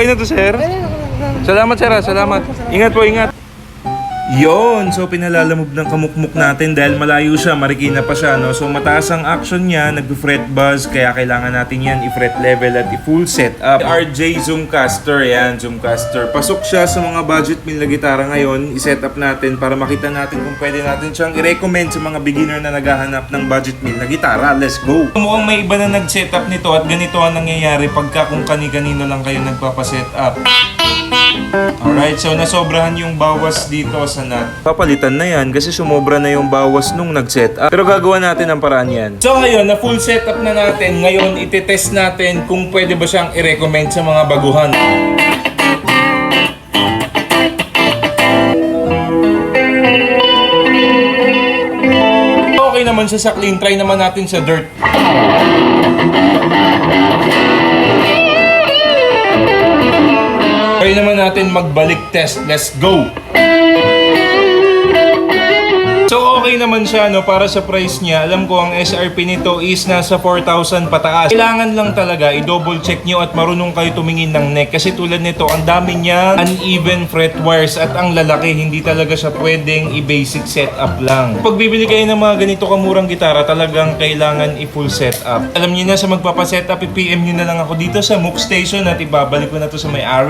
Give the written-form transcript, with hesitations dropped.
Okay na to, sir? Salamat, sir. Salamat. Ingat po, ingat. Yon, so pinalalamove ng kamukmuk natin dahil malayo siya, Marikina pa siya, no? So mataas ang action niya, nag-fret buzz, kaya kailangan natin yan i-fret level at i-full set up. RJ Zoomcaster, yan, Zoomcaster. Pasok siya sa mga budget mill na gitara ngayon, i-set up natin para makita natin kung pwede natin siyang i-recommend sa mga beginner na naghahanap ng budget mill na gitara. Let's go! Mukhang may iba na nag-set up nito at ganito ang nangyayari pagka kung kani-kanino lang kayo nagpapaset up. Alright, so nasobrahan yung bawas dito sa nut. Papalitan na yan kasi sumobra na yung bawas nung nag-set up. Pero gagawa natin ang paraan yan. So ngayon, na full setup na natin. Ngayon, itetest natin kung pwede ba siyang i-recommend sa mga baguhan. Okay naman siya sa clean. Try naman natin sa dirt. Try naman natin magbalik test. Let's go! So okay naman siya, no, para sa price niya. Alam ko ang SRP nito is nasa 4,000 pataas. Kailangan lang talaga i-double check nyo at marunong kayo tumingin ng neck. Kasi tulad nito, ang dami niya uneven fret wires at ang lalaki. Hindi talaga siya pwedeng i-basic setup lang. Pag bibili kayo ng mga ganito kamurang gitara, talagang kailangan i-full setup. Alam niyo na, sa magpapasetup, i-PM nyo na lang ako dito sa MOOC Station at ibabalik ko na to sa may-ari.